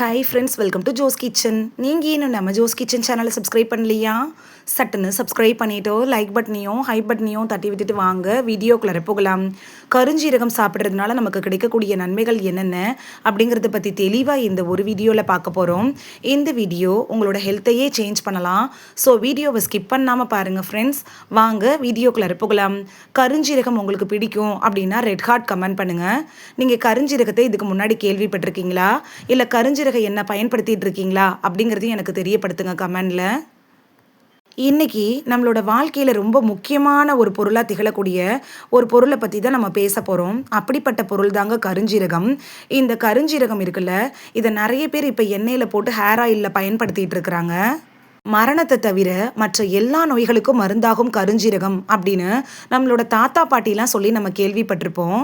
Hi friends, welcome to Jo's kitchen. நீங்கள் இன்னும் நம்ம ஜோஸ் கிச்சன் சேனலை சப்ஸ்கிரைப் பண்ணலையா? சட்டுன்னு சப்ஸ்கிரைப் பண்ணிவிட்டோ லைக் பட்டனையும் ஹை பட்டனையும் தட்டி விட்டுட்டு வாங்க வீடியோக்குள்ளே போகலாம். கருஞ்சீரகம் சாப்பிட்றதுனால நமக்கு கிடைக்கக்கூடிய நன்மைகள் என்னென்ன அப்படிங்கிறத பற்றி தெளிவாக இந்த ஒரு வீடியோவில் பார்க்க போகிறோம். இந்த வீடியோ உங்களோட ஹெல்த்தையே சேஞ்ச் பண்ணலாம். ஸோ வீடியோவை ஸ்கிப் பண்ணாமல் பாருங்கள் ஃப்ரெண்ட்ஸ். வாங்க வீடியோக்குள்ளே போகலாம். கருஞ்சீரகம் உங்களுக்கு பிடிக்கும் அப்படின்னா ரெட் ஹார்ட் கமெண்ட் பண்ணுங்கள். நீங்கள் கருஞ்சீரகத்தை இதுக்கு முன்னாடி கேள்விப்பட்டிருக்கீங்களா, இல்லை கருஞ்சீரகம் என்ன பயன்படுத்திட்டு இருக்கீங்களா அப்படிங்கிறதையும் எனக்கு தெரியப்படுத்துங்க கமெண்டில். இன்றைக்கி நம்மளோட வாழ்க்கையில் ரொம்ப முக்கியமான ஒரு பொருளாக திகழக்கூடிய ஒரு பொருளை பற்றி தான் நம்ம பேச போகிறோம். அப்படிப்பட்ட பொருள் தாங்க கருஞ்சீரகம். இந்த கருஞ்சீரகம் இருக்குல்ல, இதை நிறைய பேர் இப்போ எண்ணெயில் போட்டு ஹேர் ஆயிலில் பயன்படுத்திகிட்டு இருக்கிறாங்க. மரணத்தை தவிர மற்ற எல்லா நோய்களுக்கும் மருந்தாகும் கருஞ்சீரகம் அப்படின்னு நம்மளோட தாத்தா பாட்டிலாம் சொல்லி நம்ம கேள்விப்பட்டிருப்போம்.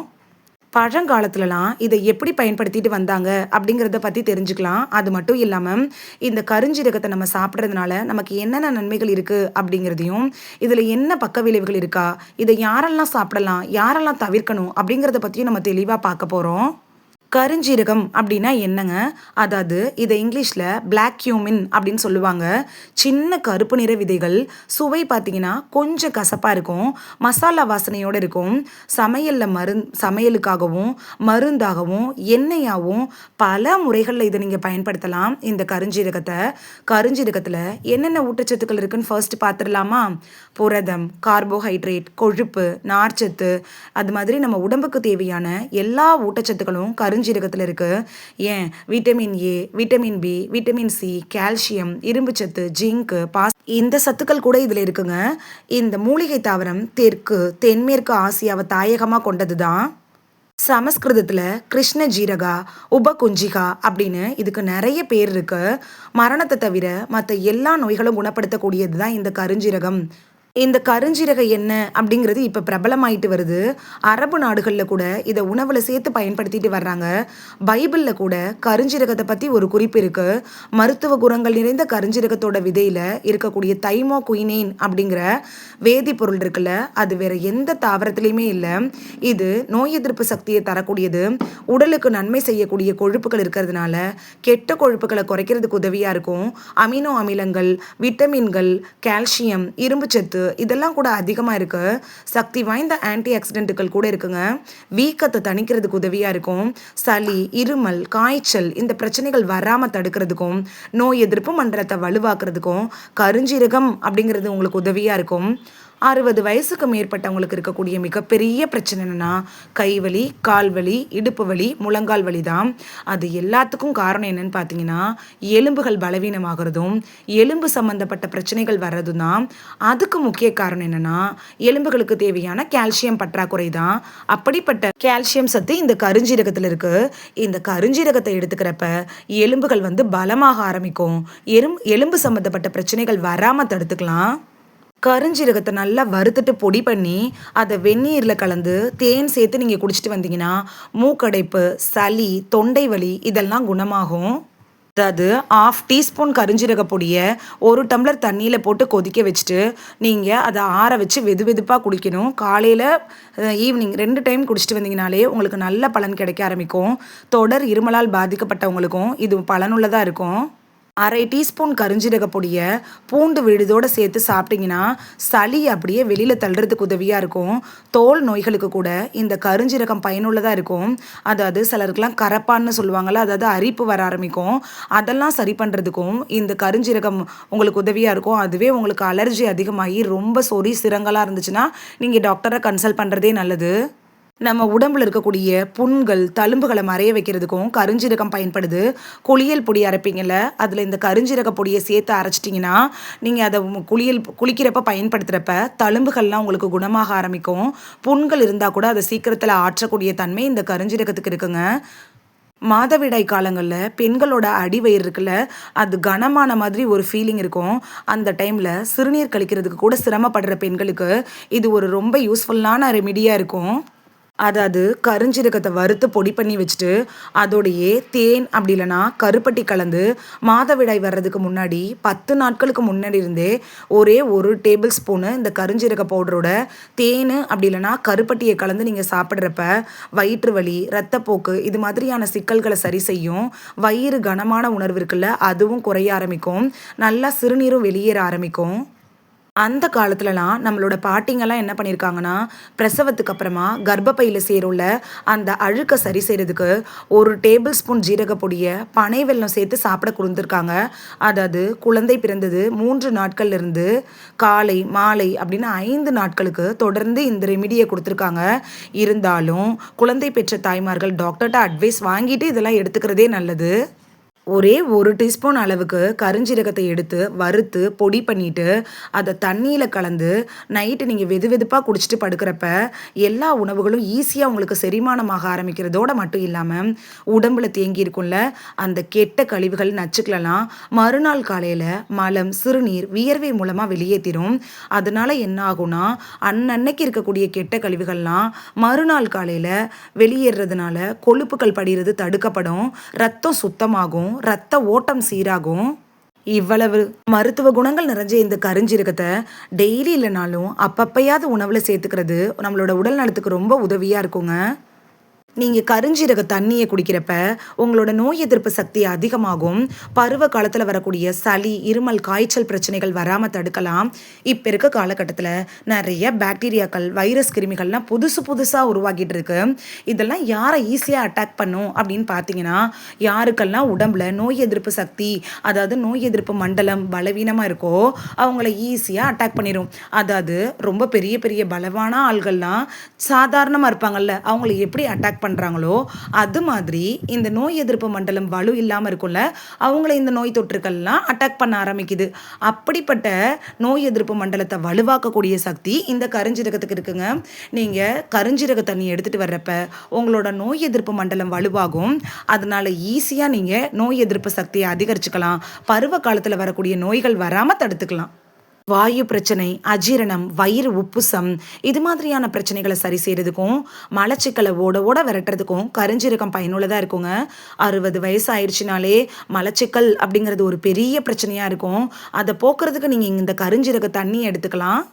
பழங்காலத்துலலாம் இதை எப்படி பயன்படுத்திட்டு வந்தாங்க அப்படிங்கிறத பற்றி தெரிஞ்சுக்கலாம். அது மட்டும் இல்லாமல் இந்த கருஞ்சீரகத்தை நம்ம சாப்பிட்றதுனால நமக்கு என்னென்ன நன்மைகள் இருக்குது அப்படிங்கிறதையும், இதில் என்ன பக்க விளைவுகள் இருக்கா, இதை யாரெல்லாம் சாப்பிடலாம், யாரெல்லாம் தவிர்க்கணும் அப்படிங்கிறத பற்றியும் நம்ம தெளிவாக பார்க்க போகிறோம். கருஞ்சீரகம் அப்படின்னா என்னங்க? அதாவது இதை இங்கிலீஷில் பிளாக் கியூமின் அப்படின்னு சொல்லுவாங்க. சின்ன கருப்பு நிற விதைகள், சுவை பார்த்தீங்கன்னா கொஞ்சம் கசப்பாக இருக்கும், மசாலா வாசனையோடு இருக்கும். சமையலுக்காகவும் மருந்தாகவும் எண்ணெயாகவும் பல முறைகளில் இதை நீங்கள் பயன்படுத்தலாம். இந்த கருஞ்சீரகத்தில் என்னென்ன ஊட்டச்சத்துக்கள் இருக்குன்னு ஃபர்ஸ்ட் பார்த்துடலாமா? புரதம், கார்போஹைட்ரேட், கொழுப்பு, நார்ச்சத்து, அது மாதிரி நம்ம உடம்புக்கு தேவையான எல்லா ஊட்டச்சத்துக்களும் கருஞ்சீரகத்தில் இருக்குது. ஏன் vitamin A, vitamin B, vitamin C, calcium, இரும்புச்சத்து, ஜிங்கு, இந்த சத்துக்கள் கூட இதில் இருக்குங்க. இந்த மூலிகை தாவரம் தென்மேற்கு ஆசியாவை தாயகமாக கொண்டது தான். சமஸ்கிருதத்தில் கிருஷ்ண ஜீரகா, உபகுஞ்சிகா அப்படின்னு இதுக்கு நிறைய பேர் இருக்கு. மரணத்தை தவிர மற்ற எல்லா நோய்களும் குணப்படுத்தக்கூடியது தான் இந்த கருஞ்சீரகம். இந்த கருஞ்சீரகம் என்ன அப்படிங்கிறது இப்போ பிரபலமாயிட்டு வருது. அரபு நாடுகளில் கூட இதை உணவில் சேர்த்து பயன்படுத்திட்டு வர்றாங்க. பைபிளில் கூட கருஞ்சீரகத்தை பற்றி ஒரு குறிப்பு இருக்குது. மருத்துவ குணங்கள் நிறைந்த கருஞ்சீரகத்தோட விதையில் இருக்கக்கூடிய தைமோ குயினேன் அப்படிங்கிற வேதிப்பொருள் இருக்குல்ல, அது வேறு எந்த தாவரத்துலேயுமே இல்லை. இது நோய் எதிர்ப்பு சக்தியை தரக்கூடியது. உடலுக்கு நன்மை செய்யக்கூடிய கொழுப்புகள் இருக்கிறதுனால கெட்ட கொழுப்புகளை குறைக்கிறதுக்கு உதவியாக இருக்கும். அமினோ அமிலங்கள், விட்டமின்கள், கால்சியம், இரும்புச்சத்து இதெல்லாம் கூட அதிகமாக இருக்குது. சக்தி வாய்ந்த ஆன்டி ஆக்சிடென்ட்டுகள் கூட இருக்குங்க. வீக்கத்தை தணிக்கிறதுக்கு உதவியாக இருக்கும். சளி, இருமல், காய்ச்சல் இந்த பிரச்சனைகள் வராமல் தடுக்கிறதுக்கும், நோய் எதிர்ப்பு மண்டலத்தை வலுவாக்குறதுக்கும் கருஞ்சீரகம் அப்படிங்கிறது உங்களுக்கு உதவியாக இருக்கும். 60 வயசுக்கு மேற்பட்டவங்களுக்கு இருக்கக்கூடிய மிகப்பெரிய பிரச்சனை என்னென்னா கைவலி, கால்வலி, இடுப்பு வலி, முழங்கால் வலி தான். அது எல்லாத்துக்கும் காரணம் என்னன்னு பார்த்தீங்கன்னா எலும்புகள் பலவீனமாகிறதும் எலும்பு சம்மந்தப்பட்ட பிரச்சனைகள் வர்றதும் தான். அதுக்கு முக்கிய காரணம் என்னென்னா எலும்புகளுக்கு தேவையான கால்சியம் பற்றாக்குறை தான். அப்படிப்பட்ட கால்சியம் சத்து இந்த கருஞ்சீரகத்தில் இருக்குது. இந்த கருஞ்சீரகத்தை எடுத்துக்கிறப்ப எலும்புகள் பலமாக ஆரம்பிக்கும். எலும்பு சம்மந்தப்பட்ட பிரச்சனைகள் வராமல் தடுத்துக்கலாம். கருஞ்சீரகத்தை நல்லா வறுத்துட்டு பொடி பண்ணி அதை வெந்நீரில் கலந்து தேன் சேர்த்து நீங்கள் குடிச்சிட்டு வந்தீங்கன்னா மூக்கடைப்பு, சளி, தொண்டை வலி இதெல்லாம் குணமாகும். அதாவது 1/2 டீஸ்பூன் கருஞ்சீரக பொடியை 1 டம்ளர் தண்ணியில் போட்டு கொதிக்க வச்சுட்டு நீங்கள் அதை ஆற வச்சு வெதுப்பாக குடிக்கணும். காலையில் ஈவினிங் 2 டைம் குடிச்சிட்டு வந்தீங்கனாலே உங்களுக்கு நல்ல பலன் கிடைக்க ஆரம்பிக்கும். தொடர் இருமலால் பாதிக்கப்பட்டவங்களுக்கும் இது பலனுள்ளதாக இருக்கும். 1/2 டீஸ்பூன் கருஞ்சீரக பொடியை பூண்டு விழுதோடு சேர்த்து சாப்பிட்டிங்கன்னா சளி அப்படியே வெளியில் தள்ளுறதுக்கு உதவியாக இருக்கும். தோல் நோய்களுக்கு கூட இந்த கருஞ்சீரகம் பயனுள்ளதாக இருக்கும். அதாவது சிலருக்குலாம் கரப்பான்னு சொல்லுவாங்கள்ல, அதாவது அரிப்பு வர ஆரம்பிக்கும். அதெல்லாம் சரி பண்ணுறதுக்கும் இந்த கருஞ்சீரகம் உங்களுக்கு உதவியாக இருக்கும். அதுவே உங்களுக்கு அலர்ஜி அதிகமாகி ரொம்ப சொறி சிரங்கலாக இருந்துச்சுன்னா நீங்கள் டாக்டரை கன்சல்ட் பண்ணுறதே நல்லது. நம்ம உடம்புல இருக்கக்கூடிய புண்கள், தழும்புகளை மறைய வைக்கிறதுக்கும் கருஞ்சீரகம் பயன்படுது. குளியல் பொடி அரைப்பீங்கள்ல, அதில் இந்த கருஞ்சீரக பொடியை சேர்த்து அரைச்சிட்டிங்கன்னா நீங்கள் அதை குளிக்கிறப்ப பயன்படுத்துகிறப்ப தழும்புகள்லாம் உங்களுக்கு குணமாக ஆரம்பிக்கும். புண்கள் இருந்தால் கூட அதை சீக்கிரத்தில் ஆற்றக்கூடிய தன்மை இந்த கருஞ்சீரகத்துக்கு இருக்குங்க. மாதவிடாய் காலங்களில் பெண்களோட அடிவயிறு இருக்குல்ல, அது கனமான மாதிரி ஒரு ஃபீலிங் இருக்கும். அந்த டைமில் சிறுநீர் கழிக்கிறதுக்கு கூட சிரமப்படுற பெண்களுக்கு இது ஒரு ரொம்ப யூஸ்ஃபுல்லான ரெமிடியாக இருக்கும். அதாவது கருஞ்சீரகத்தை வறுத்து பொடி பண்ணி வச்சுட்டு, அதோடையே தேன் அப்படி இல்லன்னா கருப்பட்டி கலந்து, மாதவிடாய் வர்றதுக்கு முன்னாடி 10 நாட்களுக்கு முன்னாடி இருந்தே ஒரே 1 டேபிள் ஸ்பூனு இந்த கருஞ்சீரக பவுடரோட தேனு அப்படி இல்லன்னா கருப்பட்டிய கலந்து நீங்க சாப்பிடுறப்ப, வயிற்று வலி, இரத்தப்போக்கு இது மாதிரியான சிக்கல்கள சரி செய்யும். வயிறு கனமான உணர்வு இருக்குல்ல, அதுவும் குறைய ஆரம்பிக்கும். நல்லா சிறுநீரும் வெளியேற ஆரம்பிக்கும். அந்த காலத்துலலாம் நம்மளோட பாட்டிங்கலாம் என்ன பண்ணியிருக்காங்கன்னா, பிரசவத்துக்கு அப்புறமா கர்ப்பப்பையில சேரும்ல, அந்த அழுக்க சரி செய்றதுக்கு 1 டேபிள் ஸ்பூன் ஜீரக பொடிய பனை வெல்லம் சேர்த்து சாப்பிட குடுத்துருக்காங்க. அதாவது குழந்தை பிறந்தது 3 நாட்கள்ல இருந்து காலை, மாலை அப்படின்னு 5 நாட்களுக்கு தொடர்ந்து இந்த ரெமிடிய குடுத்துருக்காங்க. இருந்தாலும் குழந்தை பெற்ற தாய்மார்கள் டாக்டர்ட்ட அட்வைஸ் வாங்கிட்டு இதெல்லாம் எடுத்துக்கிறதே நல்லது. ஒரே 1 டீஸ்பூன் அளவுக்கு கருஞ்சீரகத்தை எடுத்து வறுத்து பொடி பண்ணிட்டு, அத தண்ணீல கலந்து நைட்டு நீங்க வெதுவெதுப்பா குடிச்சிட்டு படுக்கிறப்ப, எல்லா உணவுகளும் ஈஸியா உங்களுக்கு செரிமானமாக ஆரம்பிக்கிறதோட மட்டும் இல்லாம, உடம்புல தேங்கி இருக்கும்ல, அந்த கெட்ட கழிவுகள், நச்சுக்களெல்லாம் மறுநாள் காலையில மலம், சிறுநீர், வியர்வை மூலமா வெளியேத்திரும். அதனால என்ன ஆகும்னா, அன்னன்னைக்கு இருக்கக்கூடிய கெட்ட கழிவுகள்லாம் மறுநாள் காலையில வெளியேறதுனால கொழுப்புகள் படியிறது தடுக்கப்படும். ரத்தம் சுத்தமாகும். ரத்த ஓட்டம் சீராகும். இவ்வளவு மருத்துவ குணங்கள் நிறைஞ்ச இந்த கருஞ்சீரகத்தை டெய்லி இல்லைனாலும் அப்பப்பயாவது உணவுல சேர்த்துக்கிறது நம்மளோட உடல் நலத்துக்கு ரொம்ப உதவியா இருக்குங்க. நீங்க கருஞ்சீரக தண்ணிய குடிக்கிறப்ப, உங்களோட நோய் எதிர்ப்பு சக்தி அதிகமாகும். பருவ காலத்துல வரக்கூடிய சளி, இருமல், காய்ச்சல் பிரச்சனைகள் வராம தடுக்கலாம். இப்ப இருக்க காலகட்டத்துல நெறைய பாக்டீரியாக்கள், வைரஸ் கிருமிகள்லாம் புதுசு புதுசா உருவாகிட்டு இருக்கு. இதெல்லாம் யார ஈஸியா அட்டாக் பண்ணும் அப்படின்னு பார்த்தீங்கன்னா, யாருக்கெல்லாம் உடம்புல நோய் எதிர்ப்பு சக்தி, அதாவது நோய் எதிர்ப்பு மண்டலம் பலவீனமா இருக்கோ, அவங்கள ஈஸியா அட்டாக் பண்ணிரும். அதாவது ரொம்ப பெரிய பெரிய பலவான ஆள்கள்லாம் சாதாரணமா இருப்பாங்கல்ல, அவங்கள எப்படி அட்டாக் பண்றாங்களோ, அது மாதிரி இந்த நோய் எதிர்ப்பு மண்டலம் வலு இல்லாம இருக்கும்ல, அவங்கள இந்த நோய் தொற்றுக்கள்லாம் அட்டாக் பண்ண ஆரம்பிக்குது. அப்படிப்பட்ட நோய் எதிர்ப்பு மண்டலத்தை வலுவாக்கக்கூடிய சக்தி இந்த கருஞ்சீரகத்துக்கு இருக்குங்க. நீங்க கருஞ்சீரக தண்ணி எடுத்துட்டு வர்றப்ப உங்களோட நோய் எதிர்ப்பு மண்டலம் வலுவாகும். அதனால ஈஸியா நீங்க நோய் எதிர்ப்பு சக்தியை அதிகரிச்சுக்கலாம். பருவ காலத்துல வரக்கூடிய நோய்கள் வராம தடுத்துக்கலாம். வாயு பிரச்சனை, அஜீரணம், வயிறு உப்புசம் இது மாதிரியான பிரச்சனைகளை சரி செய்யறதுக்கும், மலச்சிக்கலை ஓட ஓட விரட்டுறதுக்கும் கருஞ்சீரகம் பயனுள்ளதா இருக்குங்க. 60 வயசு ஆயிடுச்சுனாலே மலச்சிக்கல் அப்படிங்கிறது ஒரு பெரிய பிரச்சனையா இருக்கும். அதை போக்குறதுக்கு நீங்க இந்த கருஞ்சீரக தண்ணி எடுத்துக்கலாம்.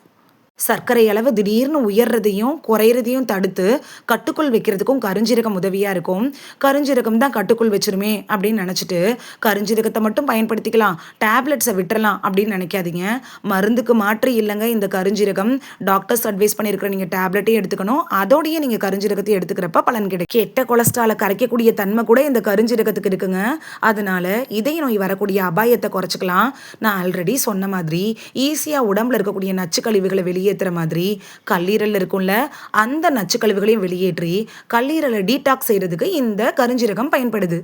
சர்க்கரை அளவு திடீர்னு உயர்றதையும் குறையிறதையும் தடுத்து கட்டுக்குள் வைக்கிறதுக்கும் கருஞ்சீரகம் உதவியா இருக்கும். கருஞ்சீரகம் தான் கட்டுக்குள் வச்சிருமே அப்படின்னு நினைச்சிட்டு கருஞ்சீரகத்தை மட்டும் பயன்படுத்திக்கலாம், டேப்லெட்ஸை விட்டுறலாம் அப்படின்னு நினைக்காதீங்க. மருந்துக்கு மாற்று இல்லைங்க இந்த கருஞ்சீரகம். டாக்டர்ஸ் அட்வைஸ் பண்ணியிருக்கிற நீங்க டேப்லெட்டையும் எடுத்துக்கணும், அதோடய நீங்க கருஞ்சீரகத்தை எடுத்துக்கிறப்ப பலன் கிடைக்கும். கெட்ட கொலஸ்ட்ராலை கரைக்கக்கூடிய தன்மை கூட இந்த கருஞ்சீரகத்துக்கு இருக்குங்க. அதனால இதய நோய் வரக்கூடிய அபாயத்தை குறைச்சிக்கலாம். நான் ஆல்ரெடி சொன்ன மாதிரி ஈஸியா உடம்புல இருக்கக்கூடிய நச்சு கழிவுகளை வெளியேற்றுற மாதிரி கல்லீரல் இருக்கும்ல, அந்த நச்சு கழிவுகளையும் வெளியேற்றி கல்லீரலை டீடாக்ஸ் செய்யறதுக்கு இந்த கருஞ்சீரகம் பயன்படுது.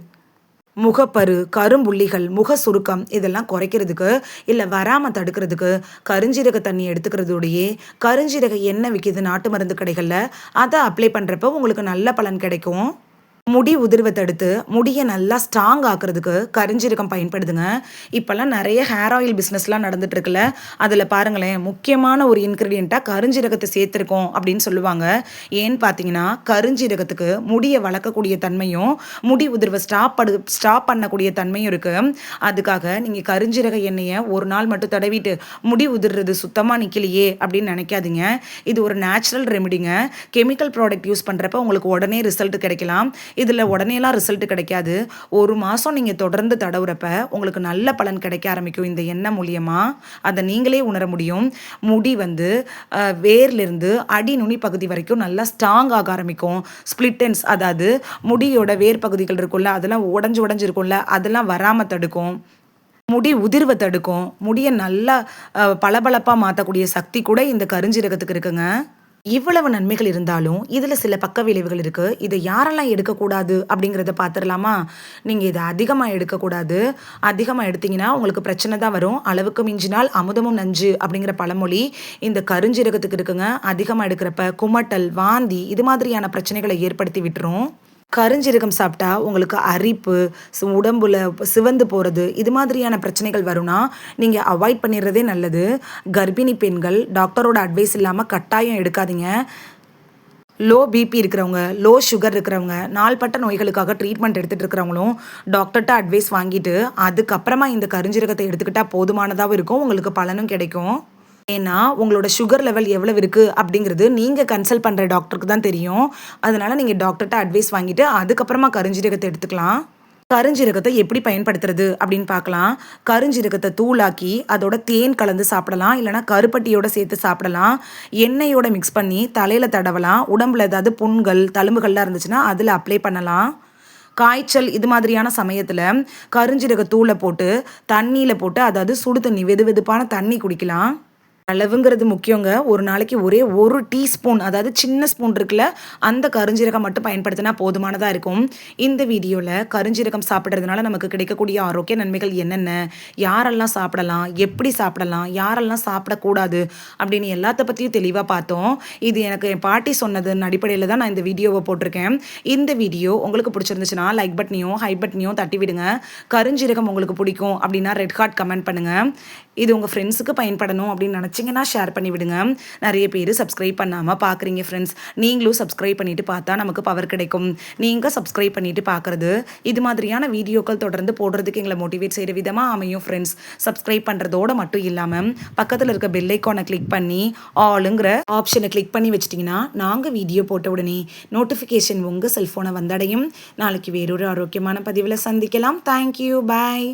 முகப்பரு, கரும்புள்ளிகள், முக சுருக்கம் இதெல்லாம் குறைக்கிறதுக்கு இல்லை வராமல் தடுக்கிறதுக்கு கருஞ்சீரக தண்ணி எடுத்துக்கிறதோடையே கருஞ்சீரக எண்ணெய் விற்கிது நாட்டு மருந்து கடைகளில், அதை அப்ளை பண்ணுறப்ப உங்களுக்கு நல்ல பலன் கிடைக்கும். முடி உதிர்வை தடுத்து முடியை நல்லா ஸ்ட்ராங் ஆக்குறதுக்கு கருஞ்சீரகம் பயன்படுதுங்க. இப்போல்லாம் நிறைய ஹேர் ஆயில் பிஸ்னஸ்லாம் நடந்துட்டு இருக்குல்ல, அதில் பாருங்களேன், முக்கியமான ஒரு இன்க்ரீடியண்ட்டாக கருஞ்சீரகத்தை சேர்த்துருக்கோம் அப்படின்னு சொல்லுவாங்க. ஏன்னு பார்த்தீங்கன்னா கருஞ்சீரகத்துக்கு முடியை வளர்க்கக்கூடிய தன்மையும் முடி உதிர்வை ஸ்டாப் பண்ணக்கூடிய தன்மையும் இருக்குது. அதுக்காக நீங்கள் கருஞ்சீரக எண்ணெயை ஒரு நாள் மட்டும் தடவிட்டு முடி உதிர்றது சுத்தமாக நிற்கலையே அப்படின்னு நினைக்காதீங்க. இது ஒரு நேச்சுரல் ரெமிடிங்க. கெமிக்கல் ப்ராடக்ட் யூஸ் பண்ணுறப்ப உங்களுக்கு உடனே ரிசல்ட் கிடைக்கலாம். இதில் உடனேலாம் ரிசல்ட் கிடைக்காது. 1 மாதம் நீங்கள் தொடர்ந்து தடவுறப்ப உங்களுக்கு நல்ல பலன் கிடைக்க ஆரம்பிக்கும். இந்த எண்ணெய் மூலியமாக அதை நீங்களே உணர முடியும். முடி வேர்லேருந்து அடி நுனி பகுதி வரைக்கும் நல்லா ஸ்ட்ராங் ஆக ஆரம்பிக்கும். ஸ்பிளிட்டன்ஸ், அதாவது முடியோட வேர் பகுதிகள் இருக்கும்ல, அதெல்லாம் உடஞ்சு இருக்கும்ல, அதெல்லாம் வராமல் தடுக்கும். முடி உதிர்வை தடுக்கும். முடியை நல்லா பளபளப்பாக மாற்றக்கூடிய சக்தி கூட இந்த கருஞ்சீரகத்துக்கு இருக்குங்க. இவ்வளவு நன்மைகள் இருந்தாலும் இதில் சில பக்க விளைவுகள் இருக்குது. இதை யாரெல்லாம் எடுக்கக்கூடாது அப்படிங்கிறத பார்த்துடலாமா? நீங்கள் இதை அதிகமாக எடுக்கக்கூடாது. அதிகமாக எடுத்தீங்கன்னா உங்களுக்கு பிரச்சனை தான் வரும். அளவுக்கு மிஞ்சினால் அமுதமும் நஞ்சு அப்படிங்கிற பழமொழி இந்த கருஞ்சீரகத்துக்கு இருக்குங்க. அதிகமாக எடுக்கிறப்ப குமட்டல், வாந்தி இது மாதிரியான பிரச்சனைகளை ஏற்படுத்தி விட்டுரும். கருஞ்சீரகம் சாப்பிட்டா உங்களுக்கு அரிப்பு, உடம்புல சிவந்து போகிறது இது மாதிரியான பிரச்சனைகள் வரும்னா நீங்கள் அவாய்ட் பண்ணிடுறதே நல்லது. கர்ப்பிணி பெண்கள் டாக்டரோட அட்வைஸ் இல்லாமல் கட்டாயம் எடுக்காதீங்க. லோ பிபி இருக்கிறவங்க, லோ சுகர் இருக்கிறவங்க, நாள்பட்ட நோய்களுக்காக ட்ரீட்மெண்ட் எடுத்துகிட்டு இருக்கிறவங்களும் டாக்டர்கிட்ட அட்வைஸ் வாங்கிட்டு அதுக்கப்புறமா இந்த கருஞ்சீரகத்தை எடுத்துக்கிட்டால் போதுமானதாகவும் இருக்கும், உங்களுக்கு பலனும் கிடைக்கும். ஏன்னா உங்களோட சுகர் லெவல் எவ்வளவு இருக்குது அப்படிங்கிறது நீங்கள் கன்சல்ட் பண்ணுற டாக்டருக்கு தான் தெரியும். அதனால் நீங்கள் டாக்டர்கிட்ட அட்வைஸ் வாங்கிட்டு அதுக்கப்புறமா கருஞ்சீரகத்தை எடுத்துக்கலாம். கருஞ்சீரகத்தை எப்படி பயன்படுத்துறது அப்படின்னு பார்க்கலாம். கருஞ்சீரகத்தை தூளாக்கி அதோட தேன் கலந்து சாப்பிடலாம், இல்லைனா கருப்பட்டியோட சேர்த்து சாப்பிடலாம். எண்ணெயோட மிக்ஸ் பண்ணி தலையில் தடவலாம். உடம்புல ஏதாவது புண்கள் தழும்புகள்லாம் இருந்துச்சுன்னா அதில் அப்ளை பண்ணலாம். காய்ச்சல் இது மாதிரியான சமயத்தில் கருஞ்சீரக தூளை போட்டு தண்ணியில் போட்டு, அதாவது சுடு தண்ணி, வெது வெதுப்பான தண்ணி குடிக்கலாம். அளவுங்கிறது முக்கியங்க. ஒரு நாளைக்கு ஒரே 1 டீஸ்பூன், அதாவது சின்ன ஸ்பூன் இருக்குல்ல, அந்த கருஞ்சீரகம் மட்டும் பயன்படுத்தினா போதுமானதாக இருக்கும். இந்த வீடியோவில் கருஞ்சீரகம் சாப்பிட்றதுனால நமக்கு கிடைக்கக்கூடிய ஆரோக்கிய நன்மைகள் என்னென்ன, யாரெல்லாம் சாப்பிடலாம், எப்படி சாப்பிடலாம், யாரெல்லாம் சாப்பிடக்கூடாது அப்படின்னு எல்லாத்த பற்றியும் தெளிவாக பார்த்தோம். இது எனக்கு என் பாட்டி சொன்னதன் அடிப்படையில் தான் நான் இந்த வீடியோவை போட்டிருக்கேன். இந்த வீடியோ உங்களுக்கு பிடிச்சிருந்துச்சுன்னா லைக் பட்டனையும் ஹை பட்டனையும் தட்டி விடுங்க. கருஞ்சீரகம் உங்களுக்கு பிடிக்கும் அப்படின்னா ரெட் ஹார்ட் கமெண்ட் பண்ணுங்கள். இது உங்கள் ஃப்ரெண்ட்ஸுக்கு பயன்படணும் அப்படின்னு நினச்சிங்கன்னா ஷேர் பண்ணி விடுங்க. நிறைய பேர் சப்ஸ்கிரைப் பண்ணாமல் பார்க்குறீங்க ஃப்ரெண்ட்ஸ். நீங்களும் சப்ஸ்கிரைப் பண்ணிவிட்டு பார்த்தா நமக்கு பவர் கிடைக்கும். நீங்கள் சப்ஸ்கிரைப் பண்ணிவிட்டு பார்க்குறது இது மாதிரியான வீடியோக்கள் தொடர்ந்து போடுறதுக்கு எங்களை மோட்டிவேட் செய்கிற விதமாக அமையும் ஃப்ரெண்ட்ஸ். சப்ஸ்கிரைப் பண்ணுறதோடு மட்டும் இல்லாமல் பக்கத்தில் இருக்க பெல் ஐக்கானை கிளிக் பண்ணி ஆளுங்கிற ஆப்ஷனை கிளிக் பண்ணி வச்சிட்டிங்கன்னா நாங்கள் வீடியோ போட்ட உடனே நோட்டிஃபிகேஷன் உங்கள் செல்ஃபோனை வந்தடையும். நாளைக்கு வேறொரு ஆரோக்கியமான பதிவில் சந்திக்கலாம். தேங்க்யூ, பாய்.